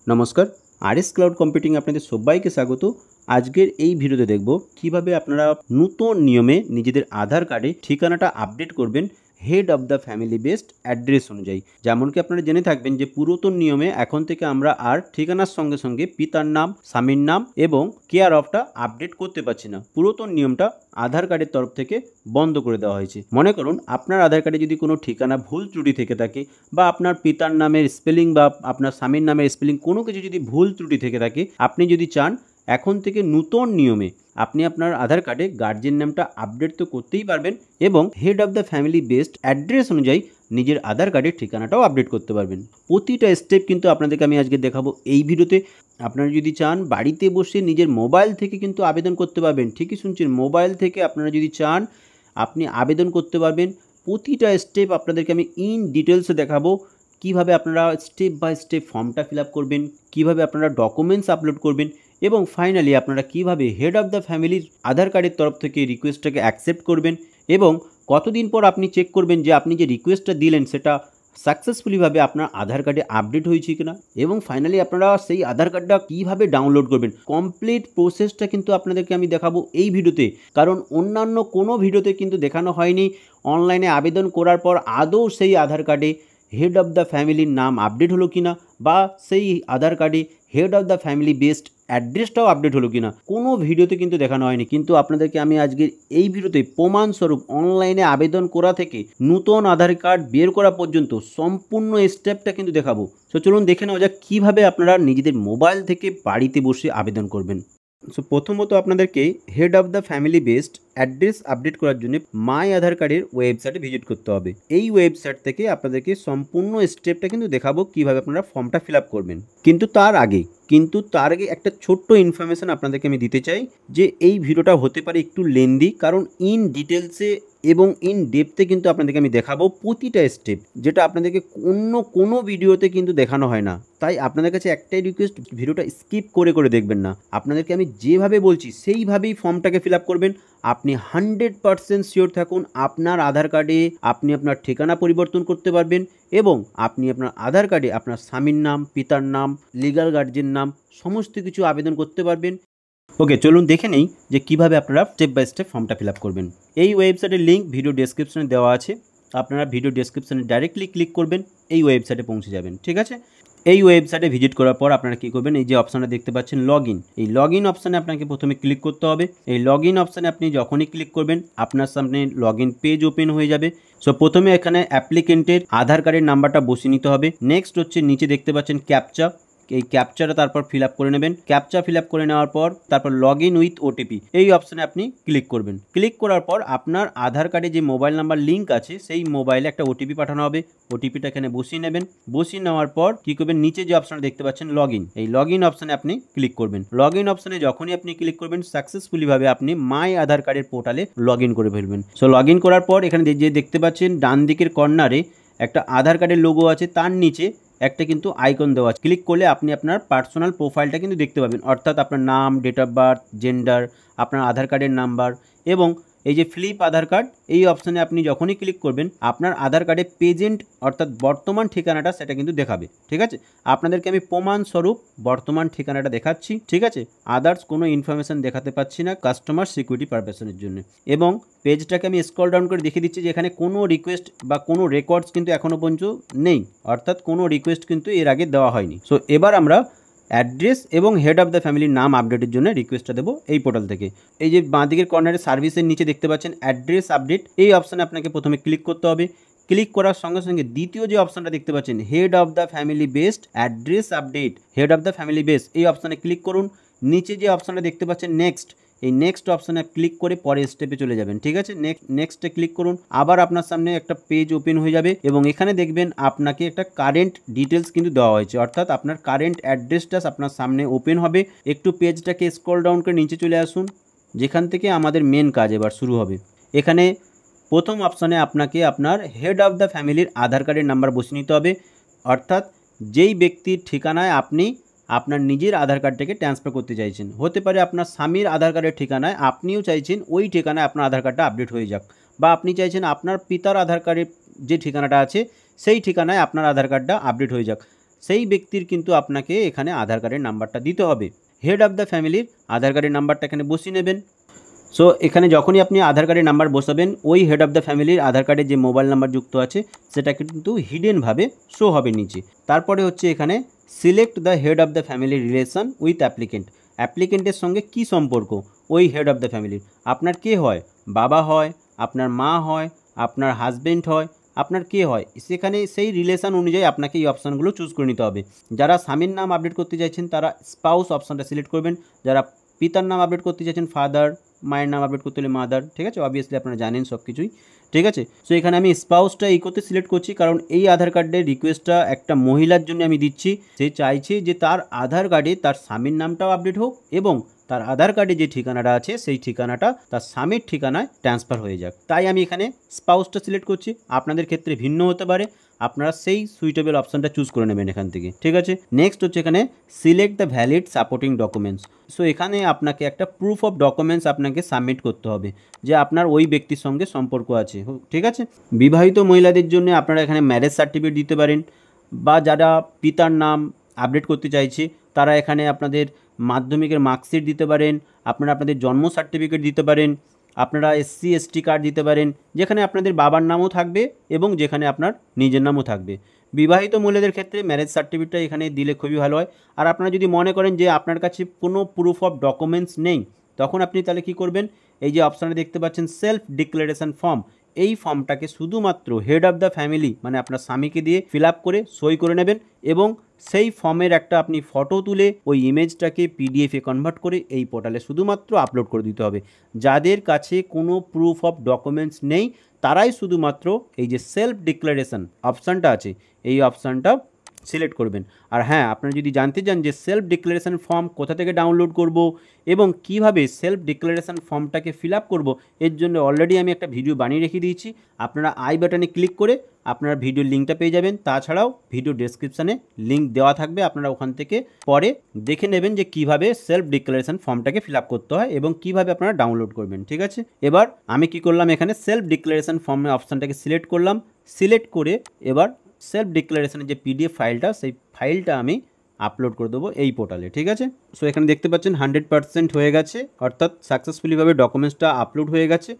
নমস্কার, RS cloud computing আপনাদের সবাইকে স্বাগত। আজকের এই ভিডিওতে দেখব কিভাবে আপনারা নতুন নিয়মে নিজেদের আধার কার্ডে ঠিকানাটা আপডেট করবেন head of the family based address অনুযায়ী। যেমন কি আপনারা জেনে থাকবেন যে পুরাতন নিয়মে এখন থেকে আমরা আর ঠিকানার সঙ্গে সঙ্গে পিতার নাম, স্বামীর নাম এবং কেয়ার অফটা আপডেট করতে পারছি না। পুরাতন নিয়মটা আধার কার্ডের তরফ থেকে বন্ধ করে দেওয়া হয়েছে। মনে করুন আপনার আধার কার্ডে যদি কোনো ঠিকানা ভুল ত্রুটি থেকে থাকে বা আপনার পিতার নামের স্পেলিং বা আপনার স্বামীর নামের স্পেলিং কোনো কিছু যদি ভুল ত্রুটি থেকে থাকে, আপনি যদি চান এখন থেকে নতুন নিয়মে আপনি আপনার আধার কার্ডে গার্জিয়ান নামটা আপডেট তো করতেই পারবেন এবং head of the family based address অনুযায়ী নিজের আধার কার্ডের ঠিকানাটাও আপডেট করতে পারবেন। প্রতিটা স্টেপ কিন্তু আপনাদেরকে আমি আজকে দেখাবো এই ভিডিওতে। আপনারা যদি চান বাড়িতে বসে নিজের মোবাইল থেকে কিন্তু আবেদন করতে পারবেন। ঠিকই শুনছেন, মোবাইল থেকে আপনারা যদি চান আপনি আবেদন করতে পারবেন। প্রতিটা স্টেপ আপনাদেরকে আমি ইন ডিটেলসে দেখাবো। কিভাবে আপনারা স্টেপ বাই স্টেপ ফর্মটা ফিল আপ করবেন, কিভাবে আপনারা ডকুমেন্টস আপলোড করবেন এবং ফাইনালি আপনারা কিভাবে হেড অফ দ্য ফ্যামিলির আধার কার্ডের তরফ থেকে রিকোয়েস্টটাকে অ্যাকসেপ্ট করবেন এবং কতদিন পর আপনি চেক করবেন যে আপনি যে রিকোয়েস্টটা দিলেন সেটা সাকসেসফুলিভাবে আপনার আধার কার্ডে আপডেট হয়েছে কিনা এবং ফাইনালি আপনারা সেই আধার কার্ডটা কীভাবে ডাউনলোড করবেন। কমপ্লিট প্রসেসটা কিন্তু আপনাদেরকে আমি দেখাবো এই ভিডিওতে, কারণ অন্যান্য কোনো ভিডিওতে কিন্তু দেখানো হয়নি অনলাইনে আবেদন করার পর আদৌ সেই আধার কার্ডে হেড অফ দ্য ফ্যামিলির নাম আপডেট হলো কিনা বা সেই আধার কার্ডে head of the family based অ্যাড্রেসটাও আপডেট হলো কিনা কোনো ভিডিওতে কিন্তু দেখানো হয়নি। কিন্তু আপনাদেরকে আমি আজকের এই ভিডিওতে প্রমাণস্বরূপ অনলাইনে আবেদন করা থেকে নতুন আধার কার্ড বের করা পর্যন্ত সম্পূর্ণ স্টেপটা কিন্তু দেখাবো। তো চলুন দেখে নেওয়া যাক কীভাবে আপনারা নিজেদের মোবাইল থেকে বাড়িতে বসে আবেদন করবেন। সো প্রথমত আপনাদেরকে head of the family based address update করার জন্য মাই আধার কার্ডের ওয়েবসাইটে ভিজিট করতে হবে। এই ওয়েবসাইট থেকে আপনাদেরকে সম্পূর্ণ স্টেপটা কিন্তু দেখাবো কিভাবে আপনারা ফর্মটা ফিল আপ করবেন। কিন্তু তার আগে একটা ছোট্ট ইনফরমেশান আপনাদেরকে আমি দিতে চাই যে এই ভিডিওটা হতে পারে একটু লেন্দি, কারণ ইন ডিটেলসে এবং ইন ডেপথে কিন্তু আপনাদেরকে আমি দেখাবো প্রতিটা স্টেপ, যেটা আপনাদেরকে অন্য কোনো ভিডিওতে কিন্তু দেখানো হয় না। তাই আপনাদের কাছে একটাই রিকোয়েস্ট, ভিডিওটা স্কিপ করে দেখবেন না। আপনাদেরকে আমি যেভাবে বলছি সেইভাবেই ফর্মটাকে ফিল আপ করবেন। আপনি 100% শিওর থাকুন আপনার আধার কার্ডে আপনি আপনার ঠিকানা পরিবর্তন করতে পারবেন এবং আপনি আপনার আধার কার্ডে আপনার স্বামীর নাম, পিতার নাম, লিগ্যাল গার্জিয়ান নাম সমস্ত কিছু আবেদন করতে পারবেন। ওকে, চলুন দেখে নেই যে কিভাবে আপনারা স্টেপ বাই স্টেপ ফর্মটা ফিল আপ করবেন। এই ওয়েবসাইটের লিঙ্ক ভিডিও ডেসক্রিপশনে দেওয়া আছে। আপনারা ভিডিও ডেসক্রিপশনে ডাইরেক্টলি ক্লিক করবেন, এই ওয়েবসাইটে পৌঁছে যাবেন। ঠিক আছে, এই ওয়েবসাইটে ভিজিট করার পর আপনারা কী করবেন, এই যে অপশানটা দেখতে পাচ্ছেন লগ ইন, এই লগ ইন অপশানে আপনাকে প্রথমে ক্লিক করতে হবে। এই লগ ইন অপশানে আপনি যখনই ক্লিক করবেন আপনার সামনে লগ ইন পেজ ওপেন হয়ে যাবে। সো প্রথমে এখানে অ্যাপ্লিকেন্টের আধার কার্ডের নাম্বারটা বসিয়ে নিতে হবে। নেক্সট হচ্ছে নিচে দেখতে পাচ্ছেন ক্যাপচা, এই ক্যাপচাটা তারপর ফিল আপ করে নেবেন। ক্যাপচা ফিল আপ করে নেওয়ার পর তারপর লগ ইন উইথ ওটিপি এই অপশানে আপনি ক্লিক করবেন। ক্লিক করার পর আপনার আধার কার্ডে যে মোবাইল নাম্বার লিঙ্ক আছে সেই মোবাইলে একটা ওটিপি পাঠানো হবে। ওটিপিটা এখানে বসিয়ে নেবেন। বসিয়ে নেওয়ার পর কী করবেন, নিচে যে অপশানটা দেখতে পাচ্ছেন লগ ইন, এই লগ ইন অপশানে আপনি ক্লিক করবেন। লগ ইন অপশানে যখনই আপনি ক্লিক করবেন সাকসেসফুলিভাবে আপনি মাই আধার কার্ডের পোর্টালে লগ ইন করে ফেলবেন। সো লগ ইন করার পর এখানে যে দেখতে পাচ্ছেন ডান দিকের কর্নারে একটা আধার কার্ডের লোগো আছে, তার নিচে একটা কিন্তু আইকন দেওয়া আছে। ক্লিক করলে আপনি আপনার পার্সোনাল প্রোফাইলটা কিন্তু দেখতে পাবেন, অর্থাৎ আপনার নাম, ডেট অফ বার্থ, জেন্ডার, আপনার আধার কার্ডের নাম্বার এবং এই যে ফ্লিপ আধার কার্ড এই অপশানে আপনি যখনই ক্লিক করবেন আপনার আধার কার্ডে প্রেজেন্ট অর্থাৎ বর্তমান ঠিকানাটা সেটা কিন্তু দেখাবে। ঠিক আছে, আপনাদেরকে আমি প্রমাণস্বরূপ বর্তমান ঠিকানাটা দেখাচ্ছি। ঠিক আছে, আদার্স কোনো ইনফরমেশান দেখাতে পাচ্ছি না কাস্টমার সিকিউরিটি পারপাসের জন্য। এবং পেজটাকে আমি স্ক্রল ডাউন করে দেখিয়ে দিচ্ছি যে এখানে কোনো রিকোয়েস্ট বা কোনো রেকর্ডস কিন্তু এখনও পর্যন্ত নেই, অর্থাৎ কোনো রিকোয়েস্ট কিন্তু এর আগে দেওয়া হয়নি। সো এবার আমরা অ্যাড্রেস এবং হেড অফ দ্য ফ্যামিলির নাম আপডেটের জন্য রিকোয়েস্টটা দেবো এই পোর্টাল থেকে। এই যে বাঁদিকের কর্নারে সার্ভিসের নিচে দেখতে পাচ্ছেন অ্যাড্রেস আপডেট, এই অপশানে আপনাকে প্রথমে ক্লিক করতে হবে। ক্লিক করার সঙ্গে সঙ্গে দ্বিতীয় যে অপশানটা দেখতে পাচ্ছেন head of the family based address update, head of the family base এই অপশানে ক্লিক করুন। নিচে যে অপশানটা দেখতে পাচ্ছেন নেক্সট, এই নেক্সট অপশানে ক্লিক করে পরের স্টেপে চলে যাবেন। ঠিক আছে, নেক্সটে ক্লিক করুন। আবার আপনার সামনে একটা পেজ ওপেন হয়ে যাবে এবং এখানে দেখবেন আপনাকে একটা কারেন্ট ডিটেলস কিন্তু দেওয়া হয়েছে, অর্থাৎ আপনার কারেন্ট অ্যাড্রেসটা আপনার সামনে ওপেন হবে। একটু পেজটাকে স্ক্রল ডাউন করে নিচে চলে আসুন, যেখান থেকে আমাদের মেন কাজ এবার শুরু হবে। এখানে প্রথম অপশানে আপনাকে আপনার হেড অফ দ্য ফ্যামিলির আধার কার্ডের নাম্বার বসিয়ে নিতে হবে, অর্থাৎ যেই ব্যক্তির ঠিকানায় আপনি আপনার নিজের আধার কার্ডটাকে ট্রান্সফার করতে চাইছেন। হতে পারে আপনার স্বামীর আধার কার্ডের ঠিকানায় আপনিও চাইছেন ওই ঠিকানায় আপনার আধার কার্ডটা আপডেট হয়ে যাক, বা আপনি চাইছেন আপনার পিতার আধার কার্ডের যে ঠিকানাটা আছে সেই ঠিকানায় আপনার আধার কার্ডটা আপডেট হয়ে যাক। সেই ব্যক্তির কিন্তু আপনাকে এখানে আধার কার্ডের নাম্বারটা দিতে হবে। হেড অফ দ্য ফ্যামিলির আধার কার্ডের নাম্বারটা এখানে বসিয়ে নেবেন। সো এখানে যখনই আপনি আধার কার্ডের নাম্বার বসাবেন, ওই হেড অফ দ্য ফ্যামিলির আধার কার্ডে যে মোবাইল নাম্বার যুক্ত আছে সেটা কিন্তু হিডেনভাবে শো হবে নিচে। তারপরে হচ্ছে এখানে select the head of the family relation with applicant. অ্যাপ্লিকেন্টের সঙ্গে কি সম্পর্ক ওই হেড অফ দ্য ফ্যামিলির, আপনার কে হয়, বাবা হয়, আপনার মা হয়, আপনার হাজব্যান্ড হয়, আপনার কে হয়, সেখানে সেই রিলেশন অনুযায়ী আপনাকে এই অপশানগুলো চুজ করে নিতে হবে। যারা স্বামীর নাম আপডেট করতে চাইছেন তারা স্পাউস অপশানটা সিলেক্ট করবেন। যারা পিতার নাম আপডেট করতে চাইছেন ফাদার, মায়ের নাম আপডেট করতে হলে মাদার, ঠিক আছে, অবভিয়াসলি আপনারা জানেন সব কিছুই, ঠিক আছে। সো এখানে আমি স্পাউসটা এই করতে সিলেক্ট করছি, কারণ এই আধার কার্ডের রিকোয়েস্টটা একটা মহিলার জন্য আমি দিচ্ছি। সে চাইছে যে তার আধার কার্ডে তার স্বামীর নামটাও আপডেট হোক এবং তার আধার কার্ডে যে ঠিকানাটা আছে সেই ঠিকানাটা তার স্বামীর ঠিকানায় ট্রান্সফার হয়ে যাক, তাই আমি এখানে স্পাউসটা সিলেক্ট করছি। আপনাদের ক্ষেত্রে ভিন্ন হতে পারে, আপনারা সেই সুইটেবল অপশানটা চুজ করে নেবেন এখান থেকে, ঠিক আছে। নেক্সট হচ্ছে এখানে select the valid supporting documents. So এখানে আপনাকে একটা প্রুফ অফ ডকুমেন্টস আপনাকে সাবমিট করতে হবে যে আপনার ওই ব্যক্তির সঙ্গে সম্পর্ক আছে, ঠিক আছে। বিবাহিত মহিলাদের জন্য আপনারা এখানে ম্যারেজ সার্টিফিকেট দিতে পারেন, বা যারা পিতার নাম আপডেট করতে চাইছে তারা এখানে আপনাদের মাধ্যমিকের মার্কশিট দিতে পারেন, আপনারা আপনাদের জন্ম সার্টিফিকেট দিতে পারেন, আপনারা SC ST কার্ড দিতে পারেন, যেখানে আপনাদের বাবার নামও থাকবে এবং যেখানে আপনার নিজের নামও থাকবে। বিবাহিত মহিলাদের ক্ষেত্রে ম্যারেজ সার্টিফিকেটটা এখানে দিলে খুবই ভালো হয়। আর আপনারা যদি মনে করেন যে আপনার কাছে কোনো প্রুফ অফ ডকুমেন্টস নেই, তখন আপনি তাহলে কী করবেন, এই যে অপশানে দেখতে পাচ্ছেন সেলফ ডিক্লারেশন ফর্ম, এই ফর্মটাকে শুধুমাত্র হেড অফ দ্য ফ্যামিলি মানে আপনার স্বামীকে দিয়ে ফিল আপ করে সই করে নেবেন এবং সেই ফর্মের একটা আপনি ফটো তুলে ওই ইমেজটাকে PDF-এ কনভার্ট করে এই পোর্টালে শুধুমাত্র আপলোড করে দিতে হবে। যাদের কাছে কোনো প্রুফ অফ ডকুমেন্টস নেই তারাই শুধুমাত্র এই যে সেলফ ডিক্লারেশন অপশানটা আছে এই অপশানটা সিলেক্ট করবেন। আর হ্যাঁ, আপনারা যদি জানতে চান যে সেলফ ডিক্লারেশন ফর্ম কোথা থেকে ডাউনলোড করব এবং কিভাবে সেলফ ডিক্লারেশন ফর্মটাকে ফিল আপ করবো, এর জন্য অলরেডি আমি একটা ভিডিও বানিয়ে রেখে দিয়েছি। আপনারা আই বাটনে ক্লিক করে আপনারা ভিডিওর লিঙ্কটা পেয়ে যাবেন। তাছাড়াও ভিডিও ডেসক্রিপশানে লিঙ্ক দেওয়া থাকবে, আপনারা ওখান থেকে পরে দেখে নেবেন যে কিভাবে সেলফ ডিক্লারেশন ফর্মটাকে ফিল আপ করতে হয় এবং কিভাবে আপনারা ডাউনলোড করবেন, ঠিক আছে। এবার আমি কি করলাম, এখানে সেলফ ডিক্লারেশন ফর্মের অপশানটাকে সিলেক্ট করলাম। সিলেক্ট করে এবার সেলফ ডিক্লারেশনের যে PDF ফাইলটা সেই ফাইলটা আমি আপলোড করে দেবো এই পোর্টালে, ঠিক আছে। সো এখানে দেখতে পাচ্ছেন 100% হয়ে গেছে, অর্থাৎ সাকসেসফুলিভাবে ডকুমেন্টসটা আপলোড হয়ে গেছে।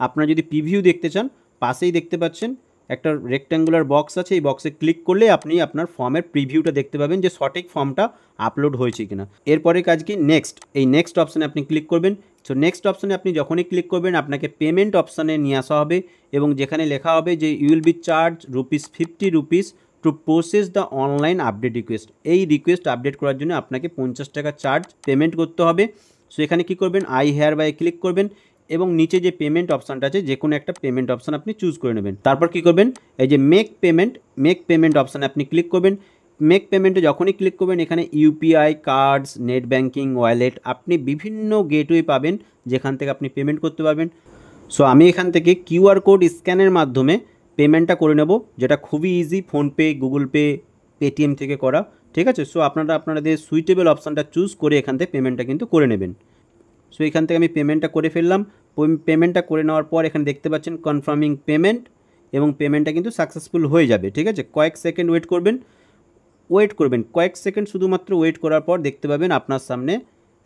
আপনারা যদি প্রিভিউ দেখতে চান, পাশেই দেখতে পাচ্ছেন একটা রেক্ট্যাঙ্গুলার বক্স আছে, এই বক্সে ক্লিক করলে আপনি আপনার ফর্মের প্রিভিউটা দেখতে পাবেন যে সঠিক ফর্মটা আপলোড হয়েছে কিনা। এরপরে কাজ কি, নেক্সট, এই নেক্সট অপশানে আপনি ক্লিক করবেন। সো নেক্সট অপশানে আপনি যখনই ক্লিক করবেন আপনাকে পেমেন্ট অপশানে নিয়ে আসা হবে এবং যেখানে লেখা হবে যে you will be charge ₹50 to process the online update request. এই রিকোয়েস্ট আপডেট করার জন্য আপনাকে 50 টাকা চার্জ পেমেন্ট করতে হবে। সো এখানে কী করবেন, আই হেয়ার বাই ক্লিক করবেন এবং নিচে যে পেমেন্ট অপশানটা আছে যে কোনো একটা পেমেন্ট অপশান আপনি চুজ করে নেবেন। তারপর কী করবেন, এই যে মেক পেমেন্ট অপশানে আপনি ক্লিক করবেন। মেক পেমেন্টে যখনই ক্লিক করবেন এখানে UPI, cards, net banking, wallet, আপনি বিভিন্ন গেটওয়ে পাবেন যেখান থেকে আপনি পেমেন্ট করতে পারবেন। সো আমি এখান থেকে QR কোড স্ক্যানের মাধ্যমে পেমেন্টটা করে নেব, যেটা খুবই easy, PhonePe, Google pay, Paytm থেকে করা, ঠিক আছে। সো আপনারা আপনাদের সুইটেবল অপশানটা চুজ করে এখান থেকে পেমেন্টটা কিন্তু করে নেবেন। সো এখান থেকে আমি পেমেন্টটা করে ফেললাম। পেমেন্টটা করে নেওয়ার পর এখানে দেখতে পাচ্ছেন কনফার্মিং পেমেন্ট এবং পেমেন্টটা কিন্তু সাকসেসফুল হয়ে যাবে, ঠিক আছে। কয়েক সেকেন্ড ওয়েট করবেন, কয়েক সেকেন্ড শুধুমাত্র ওয়েট করার পর দেখতে পাবেন আপনার সামনে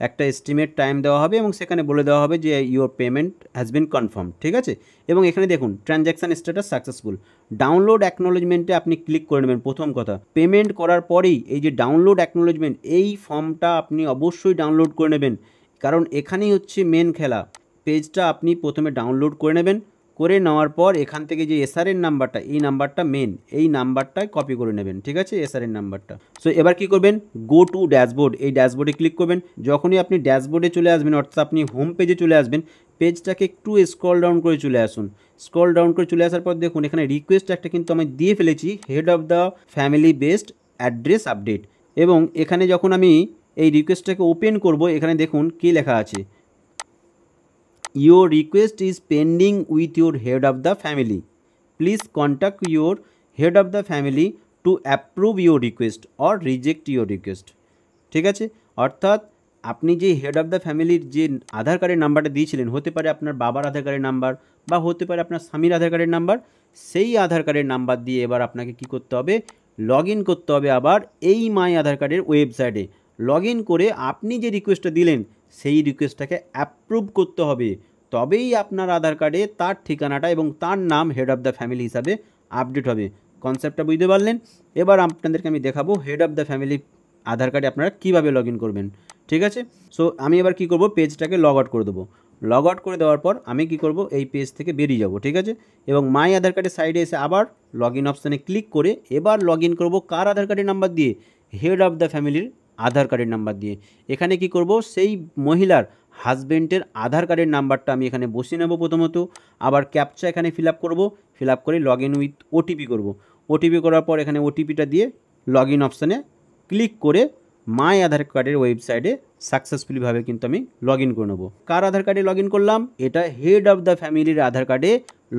একটা এস্টিমেট টাইম দেওয়া হবে এবং সেখানে বলে দেওয়া হবে যে your payment has been confirm, ঠিক আছে। এবং এখানে দেখুন ট্রানজ্যাকশান স্ট্যাটাস সাকসেসফুল। ডাউনলোড অ্যাকনোলেজমেন্টে আপনি ক্লিক করে নেবেন। প্রথম কথা, পেমেন্ট করার পরেই এই যে ডাউনলোড অ্যাকনোলেজমেন্ট, এই ফর্মটা আপনি অবশ্যই ডাউনলোড করে নেবেন, কারণ এখানেই হচ্ছে মেন খেলা। পেজটা আপনি প্রথমে ডাউনলোড করে নেবেন, করে নেওয়ার পর এখান থেকে যে SR-এর নাম্বারটা, এই নাম্বারটা মেন, এই নাম্বারটায় কপি করে নেবেন, ঠিক আছে, SR-এর নাম্বারটা। সো এবার কি করবেন, গো টু ড্যাশবোর্ড, এই ড্যাশবোর্ডে ক্লিক করবেন। যখনই আপনি ড্যাশবোর্ডে চলে আসবেন, অর্থাৎ আপনি হোম পেজে চলে আসবেন, পেজটাকে একটু স্ক্রল ডাউন করে চলে আসুন। স্ক্রল ডাউন করে চলে আসার পর দেখুন এখানে রিকোয়েস্ট একটা কিন্তু আমি দিয়ে ফেলেছি, head of the family based address update. এবং এখানে যখন আমি এই রিকোয়েস্টটাকে ওপেন করব, এখানে দেখুন কী লেখা আছে, Your request is pending with your head of the family. Please contact your head of the family to approve your request or reject your request. ঠিক আছে, অর্থাৎ আপনি যে হেড অফ দ্য ফ্যামিলির যে আধার কার্ডের নাম্বারটা দিয়েছিলেন, হতে পারে আপনার বাবার আধার কার্ডের নাম্বার বা হতে পারে আপনার স্বামীর আধার কার্ডের নাম্বার, সেই আধার কার্ডের নাম্বার দিয়ে এবার আপনাকে কি করতে হবে, লগ ইন করতে হবে আবার এই মাই আধার কার্ডের ওয়েবসাইটে। লগ ইন করে আপনি যে রিকোয়েস্টটা দিলেন সেই রিকোয়েস্টটাকে অ্যাপ্রুভ করতে হবে, তবেই আপনার আধার কার্ডে তার ঠিকানাটা এবং তার নাম হেড অফ দ্য ফ্যামিলি হিসাবে আপডেট হবে। কনসেপ্টটা বুঝতে পারলেন? এবার আপনাদেরকে আমি দেখাবো হেড অফ দ্য ফ্যামিলি আধার কার্ডে আপনারা কীভাবে লগ ইন করবেন। ঠিক আছে, সো আমি এবার কী করব, পেজটাকে লগ আউট করে দেবো। লগ আউট করে দেওয়ার পর আমি কি করব, এই পেজ থেকে বেরিয়ে যাব। ঠিক আছে, এবং মাই আধার কার্ডের সাইডে এসে আবার লগ ইন অপশানে ক্লিক করে এবার লগ ইন করবো কার আধার কার্ডের নাম্বার দিয়ে, হেড অফ দ্য ফ্যামিলির আধার কার্ডের নাম্বার দিয়ে। এখানে কি করব, সেই মহিলার হাজব্যান্ডের আধার কার্ডের নাম্বারটা আমি এখানে বসিয়ে নেব প্রথমত, আবার ক্যাপচা এখানে ফিল আপ করবো, ফিল আপ করে লগ ইন উইথ ওটিপি করবো। ওটিপি করার পর এখানে ওটিপিটা দিয়ে লগ ইন অপশানে ক্লিক করে মাই আধার কার্ডের ওয়েবসাইটে সাকসেসফুলিভাবে কিন্তু আমি লগ ইন করে নেবো। কার আধার কার্ডে লগ ইন করলাম, এটা হেড অফ দ্য ফ্যামিলির আধার কার্ডে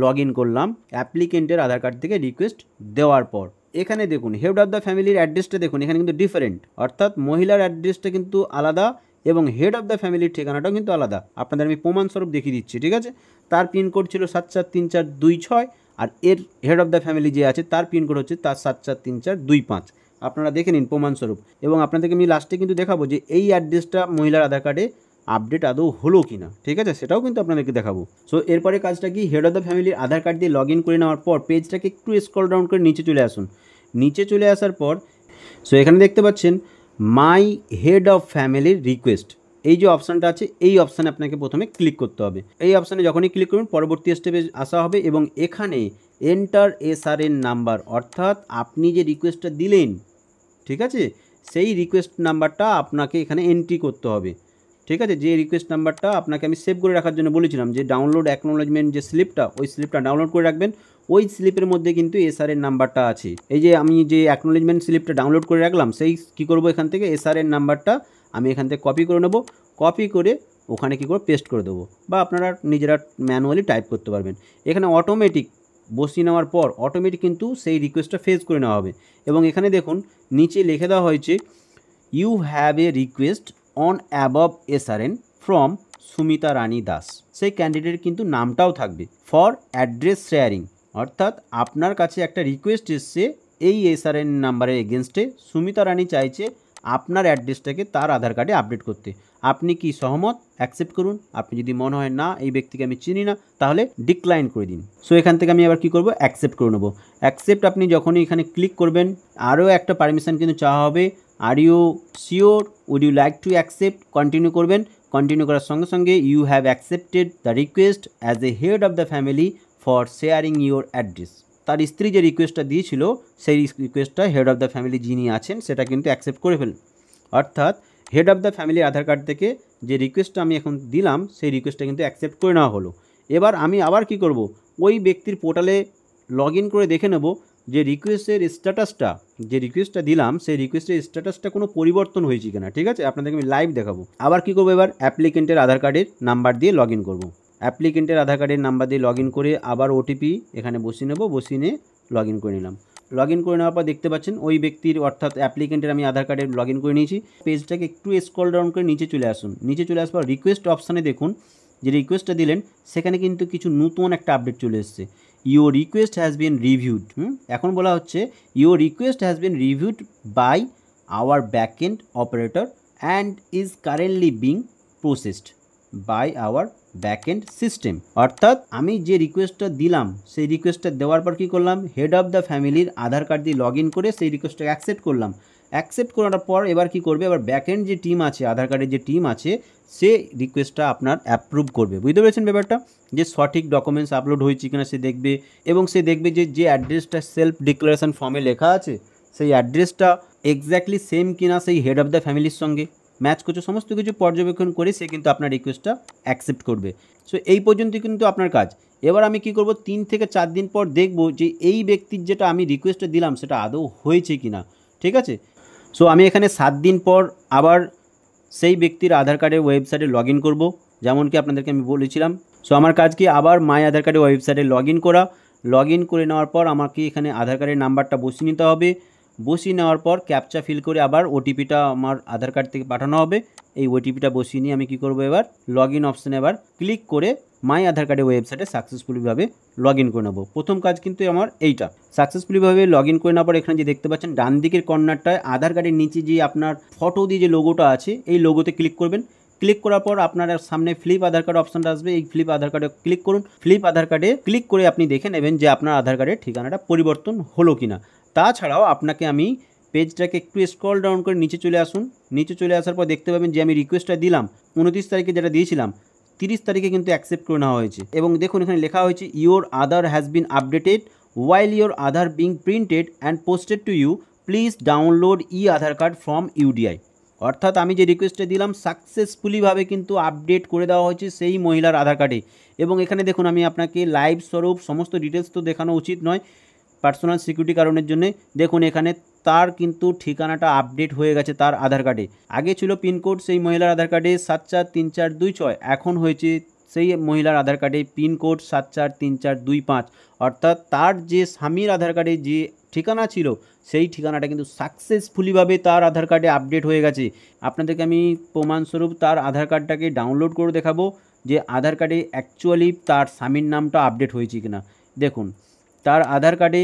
লগ ইন করলাম অ্যাপ্লিকেন্টের আধার কার্ড থেকে রিকোয়েস্ট দেওয়ার পর। এখানে দেখুন হেড অফ দ্য ফ্যামিলির অ্যাড্রেসটা দেখুন, এখানে কিন্তু ডিফারেন্ট, অর্থাৎ মহিলার অ্যাড্রেসটা কিন্তু আলাদা এবং হেড অফ দ্য ফ্যামিলির ঠিকানাটাও কিন্তু আলাদা। আপনাদের আমি প্রমাণস্বরূপ দেখিয়ে দিচ্ছি। ঠিক আছে, তার পিনকোড ছিল 7434226, আর এর হেড অফ দ্য ফ্যামিলি যে আছে তার পিনকোড হচ্ছে তার 7434225। আপনারা দেখে নিন প্রমাণস্বরূপ, এবং আপনাদেরকে আমি লাস্টে কিন্তু দেখাবো যে এই অ্যাড্রেসটা মহিলার আধার কার্ডে আপডেট আদৌ হলো কি না। ঠিক আছে, সেটাও কিন্তু আপনাদেরকে দেখাবো। সো এরপরে কাজটা কি, হেড অফ দ্য ফ্যামিলির আধার কার্ড দিয়ে লগ ইন করে নেওয়ার পর পেজটাকে একটু স্ক্রল ডাউন করে নিচে চলে আসুন। নিচে চলে আসার পর সো এখানে দেখতে পাচ্ছেন মাই হেড অফ ফ্যামিলির রিকোয়েস্ট, এই যে অপশানটা আছে এই অপশানে আপনাকে প্রথমে ক্লিক করতে হবে। এই অপশানে যখনই ক্লিক করবেন পরবর্তী স্টেপে আসা হবে, এবং এখানে এন্টার এসআরএন নাম্বার, অর্থাৎ আপনি যে রিকোয়েস্টটা দিলেন, ঠিক আছে, সেই রিকোয়েস্ট নাম্বারটা আপনাকে এখানে এন্ট্রি করতে হবে। ঠিক আছে, যে রিকোয়েস্ট নাম্বারটা আপনাকে আমি সেভ করে রাখার জন্য বলেছিলাম যে ডাউনলোড অ্যাকনোলেজমেন্ট যে স্লিপটা, ওই স্লিপটা ডাউনলোড করে রাখবেন। ওই স্লিপের মধ্যে কিন্তু এসআরএন নাম্বারটা আছে। এই যে আমি যে অ্যাকনোলেজমেন্ট স্লিপটা ডাউনলোড করে রাখলাম, সেই কী করবো, এখান থেকে এসআরএন নাম্বারটা আমি এখান থেকে কপি করে নেব। কপি করে ওখানে কী করে পেস্ট করে দেবো, বা আপনারা নিজেরা ম্যানুয়ালি টাইপ করতে পারবেন। এখানে অটোমেটিক বসিয়ে নেওয়ার পর অটোমেটিক কিন্তু সেই রিকোয়েস্টটা ফেস করে নেওয়া হবে। এবং এখানে দেখুন নিচে লিখে দেওয়া হয়েছে you have a request on above SRN from Sumita Rani Das. সেই ক্যান্ডিডেট কিন্তু নামটাও থাকবে ফর অ্যাড্রেস শেয়ারিং, অর্থাৎ আপনার কাছে একটা রিকোয়েস্ট এসছে এই এসআরএন নাম্বারের এগেনস্টে সুমিতা রানী চাইছে আপনার অ্যাড্রেসটাকে তার আধার কার্ডে আপডেট করতে। আপনি কি সহমত? অ্যাকসেপ্ট করুন। আপনি যদি মনে হয় না এই ব্যক্তিকে আমি চিনি না, তাহলে ডিক্লাইন করে দিন। সো এখান থেকে আমি আবার কী করবো, অ্যাকসেপ্ট করে নেবো। অ্যাকসেপ্ট আপনি যখনই এখানে ক্লিক করবেন আরও একটা পারমিশন কিন্তু চাওয়া হবে, are you sure, would you like to accept, continue করবেন। কন্টিনিউ করার সঙ্গে সঙ্গে you have accepted the request as a head of the family for sharing your address. তার স্ত্রী যে রিকোয়েস্টটা দিয়েছিল সেই রিকোয়েস্টটা হেড অফ দ্য ফ্যামিলি যিনি আছেন সেটা কিন্তু অ্যাকসেপ্ট করে ফেলেন। অর্থাৎ হেড অফ দ্য ফ্যামিলির আধার কার্ড থেকে যে রিকোয়েস্টটা আমি এখন দিলাম সেই রিকোয়েস্টটা কিন্তু অ্যাকসেপ্ট করে নেওয়া হলো। এবার আমি আবার কি করব, ওই ব্যক্তির পোর্টালে লগ ইন করে দেখে নেব যে রিকোয়েস্টের স্ট্যাটাসটা, যে রিকোয়েস্টটা দিলাম সেই রিকোয়েস্টের স্ট্যাটাসটা কোনো পরিবর্তন হয়েছে কিনা। ঠিক আছে, আপনাদেরকে আমি লাইভ দেখাবো। আবার কী করবো, এবার অ্যাপ্লিকেন্টের আধার কার্ডের নাম্বার দিয়ে লগ ইন করবো। অ্যাপ্লিকেন্টের আধার কার্ডের নাম্বার দিয়ে লগ ইন করে আবার ওটিপি এখানে বসিয়ে নেব, বসিয়ে নিয়ে লগ ইন করে নিলাম। লগ ইন করে নেওয়ার পর দেখতে পাচ্ছেন ওই ব্যক্তির অর্থাৎ অ্যাপ্লিকেন্টের আমি আধার কার্ডে লগ ইন করে নিয়েছি। পেজটাকে একটু স্ক্রল ডাউন করে নিচে চলে আসুন। নিচে চলে আসার পর রিকোয়েস্ট অপশানে দেখুন যে রিকোয়েস্টটা দিলেন সেখানে কিন্তু কিছু নতুন একটা আপডেট চলে এসেছে, your request has been reviewed. এখন বলা হচ্ছে your request has been reviewed by our backend operator and is currently being processed by our backend system. অর্থাৎ আমি যে রিকোয়েস্টটা দিলাম সেই রিকোয়েস্টটা দেওয়ার পর কী করলাম, হেড অফ দ্য ফ্যামিলির আধার কার্ড দিয়ে লগ ইন করে সেই রিকোয়েস্টটাকে অ্যাকসেপ্ট করলাম। অ্যাকসেপ্ট করার পর এবার কি করবে, এবার ব্যাকএন্ড যে টিম আছে, আধার কার্ডের যে টিম আছে, সে রিকোয়েস্টটা আপনার অ্যাপ্রুভ করবে। বুঝতে পেরেছেন ব্যাপারটা, যে সঠিক ডকুমেন্টস আপলোড হয়েছে কিনা সে দেখবে, এবং সে দেখবে যে অ্যাড্রেসটা সেলফ ডিক্লারেশন ফর্মে লেখা আছে সেই অ্যাড্রেসটা এক্স্যাক্টলি সেম কিনা সেই হেড অফ দ্য ফ্যামিলির সঙ্গে ম্যাচ করছে। সমস্ত কিছু পর্যবেক্ষণ করে সে কিন্তু আপনার রিকোয়েস্টটা অ্যাকসেপ্ট করবে। সো এই পর্যন্ত কিন্তু আপনার কাজ। এবার আমি কি করব, 3 থেকে 4 দিন পর দেখব যে এই ব্যক্তির যেটা আমি রিকোয়েস্টটা দিলাম সেটা আদৌ হয়েছে কিনা। ঠিক আছে, সো আমি এখানে 7 দিন পর আবার সেই ব্যক্তির আধার কার্ডের ওয়েবসাইটে লগ ইন করবো, যেমন কি আপনাদেরকে আমি বলেছিলাম। সো আমার কাজ কি, আবার মাই আধার কার্ডের ওয়েবসাইটে লগ ইন করা। লগ ইন করে নেওয়ার পর আমাকে এখানে আধার কার্ডের নাম্বারটা বসিয়ে নিতে হবে। বসিয়ে নেওয়ার পর ক্যাপচা ফিল করে আবার ওটিপিটা আমার আধার কার্ড থেকে পাঠানো হবে। এই ওটিপিটা বসিয়ে নিয়ে আমি কী করবো, এবার লগ ইন অপশানে এবার ক্লিক করে মাই আধার কার্ডের ওয়েবসাইটে সাকসেসফুলিভাবে লগ ইন করে নেবো। প্রথম কাজ কিন্তু আমার এইটা। সাকসেসফুলিভাবে লগ ইন করে নেওয়ার পর এখানে যে দেখতে পাচ্ছেন ডান দিকের কর্নারটায় আধার কার্ডের নিচে যে আপনার ফটো দিয়ে যে লোগোটা আছে এই লোগোতে ক্লিক করবেন। ক্লিক করার পর আপনার সামনে ফ্লিপ আধার কার্ড অপশানটা আসবে, এই ফ্লিপ আধার কার্ডে ক্লিক করুন। ফ্লিপ আধার কার্ডে ক্লিক করে আপনি দেখে নেবেন যে আপনার আধার কার্ডের ঠিকানাটা পরিবর্তন হলো কিনা। তাছাড়াও আপনাকে আমি পেজটাকে একটু স্ক্রল ডাউন করে নিচে চলে আসুন। নিচে চলে আসার পর দেখতে পাবেন যে আমি রিকোয়েস্টটা দিলাম 29 তারিখে, যেটা দিয়েছিলাম 30 তারিখে কিন্তু অ্যাকসেপ্ট করে নেওয়া হয়েছে। এবং দেখুন এখানে লেখা হয়েছে your Aadhaar has been updated while your Aadhaar being printed and posted to you, please download E Aadhaar card from UIDAI. অর্থাৎ আমি যে রিকোয়েস্টটা দিলাম সাকসেসফুলিভাবে কিন্তু আপডেট করে দেওয়া হয়েছে সেই মহিলার আধার কার্ডে। এবং এখানে দেখুন আমি আপনাকে লাইভ স্বরূপ সমস্ত ডিটেলস তো দেখানো উচিত নয় পার্সোনাল সিকিউরিটি কারণের জন্য। দেখুন এখানে তার কিন্তু ঠিকানাটা আপডেট হয়ে গেছে তার আধার কার্ডে। আগে ছিল পিনকোড সেই মহিলার আধার কার্ডে 743426, এখন হয়েছে সেই মহিলার আধার কার্ডে পিনকোড 743425। অর্থাৎ তার যে স্বামীর আধার কার্ডে যে ঠিকানা ছিল সেই ঠিকানাটা কিন্তু সাকসেসফুলিভাবে তার আধার কার্ডে আপডেট হয়ে গেছে। আপনাদেরকে আমি প্রমাণস্বরূপ তার আধার কার্ডটাকে ডাউনলোড করে দেখাবো যে আধার কার্ডে অ্যাকচুয়ালি তার স্বামীর নামটা আপডেট হয়েছে কিনা। দেখুন তার আধার কার্ডে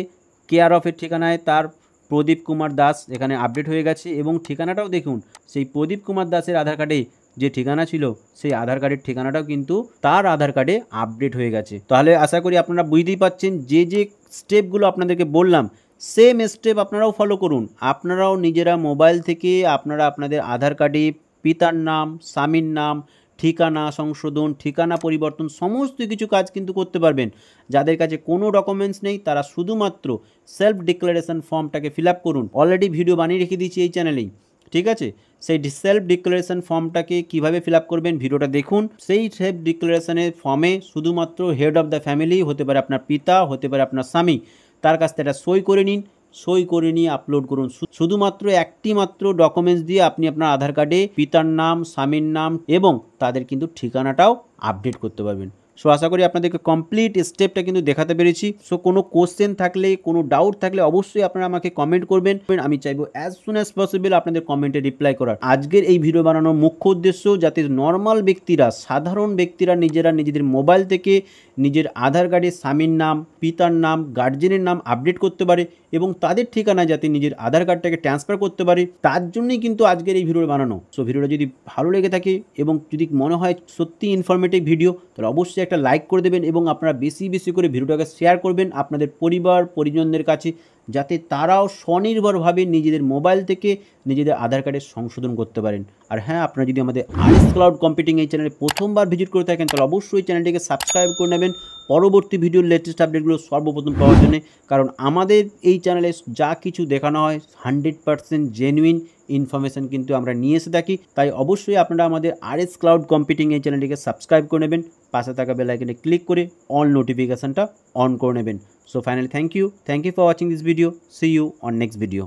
কেয়ার অফের ঠিকানায় তার প্রদীপ কুমার দাস এখানে আপডেট হয়ে গেছে। এবং ঠিকানাটাও দেখুন সেই প্রদীপ কুমার দাসের আধার কার্ডে যে ঠিকানা ছিল সেই আধার কার্ডের ঠিকানাটাও কিন্তু তার আধার কার্ডে আপডেট হয়ে গেছে। তাহলে আশা করি আপনারা বুঝতেই পারছেন যে যে স্টেপগুলো আপনাদেরকে বললাম সেম স্টেপ আপনারাও ফলো করুন। আপনারাও নিজেরা মোবাইল থেকে আপনারা আপনাদের আধার কার্ডে পিতার নাম, স্বামীর নাম, ঠিকানা সংশোধন, ঠিকানা পরিবর্তন সমস্ত কিছু কাজ কিন্তু করতে পারবেন। যাদের কাছে কোনো ডকুমেন্টস নেই তারা শুধুমাত্র সেলফ ডিক্লারেশন ফর্মটাকে ফিল আপ করুন। অলরেডি ভিডিও বানিয়ে রেখে দিয়েছি এই চ্যানেলেই, ঠিক আছে। সেই সেলফ ডিক্লারেশন ফর্মটাকে কীভাবে ফিল আপ করবেন ভিডিওটা দেখুন। সেই সেলফ ডিক্লারেশনের ফর্মে শুধুমাত্র হেড অফ দ্য ফ্যামিলি, হতে পারে আপনার পিতা, হতে পারে আপনার স্বামী, তার কাছ থেকে একটা সই করে নিন। সই করে নিয়ে আপলোড করুন। শুধুমাত্র একটি মাত্র ডকুমেন্টস দিয়ে আপনি আপনার আধার কার্ডে পিতার নাম, স্বামীর নাম এবং তাদের কিন্তু ঠিকানাটাও আপডেট করতে পারবেন। সো আশা করি আপনাদেরকে কমপ্লিট স্টেপটা কিন্তু দেখাতে পেরেছি। সো কোনো কোশ্চেন থাকলে, কোনো ডাউট থাকলে অবশ্যই আপনারা আমাকে কমেন্ট করবেন। আমি চাইবো অ্যাজ সুন অ্যাজ পসিবল আপনাদের কমেন্টে রিপ্লাই করার। আজকের এই ভিডিও বানানোর মুখ্য উদ্দেশ্য যাতে নর্মাল ব্যক্তিরা, সাধারণ ব্যক্তিরা নিজেরা নিজেদের মোবাইল থেকে নিজের আধার কার্ডে স্বামীর নাম, পিতার নাম, গার্জেনের নাম আপডেট করতে পারে এবং তাদের ঠিকানা যাতে নিজের আধার কার্ডটাকে ট্রান্সফার করতে পারে, তার জন্যই কিন্তু আজকের এই ভিডিও বানানো। সো ভিডিওটা যদি ভালো লেগে থাকে এবং যদি মনে হয় সত্যি ইনফরমেটিভ ভিডিও, তাহলে অবশ্যই একটা লাইক করে দেবেন এবং আপনারা বেশি বেশি করে ভিডিওটাকে শেয়ার করবেন আপনাদের পরিবার পরিজনদের কাছে, যাতে তারাও স্বনির্ভরভাবে নিজেদের মোবাইল থেকে নিজেদের আধার কার্ডের সংশোধন করতে পারেন। আর হ্যাঁ, আপনারা যদি আমাদের আরএস ক্লাউড কম্পিউটিং এই চ্যানেলে প্রথমবার ভিজিট করে থাকেন তাহলে অবশ্যই চ্যানেলটিকে সাবস্ক্রাইব করে নেবেন পরবর্তী ভিডিওর লেটেস্ট আপডেটগুলো সর্বপ্রথম পাওয়ার জন্য। কারণ আমাদের এই চ্যানেলে যা কিছু দেখানো হয় 100% জেনুইন ইনফরমেশান কিন্তু আমরা নিয়ে এসে থাকি। তাই অবশ্যই আপনারা আমাদের আরএস ক্লাউড কম্পিউটিং এই চ্যানেলটিকে সাবস্ক্রাইব করে নেবেন, পাশে থাকা বেল আইকনে ক্লিক করে অল নোটিফিকেশানটা অন করে নেবেন। So finally, thank you for watching this video. See you on next video.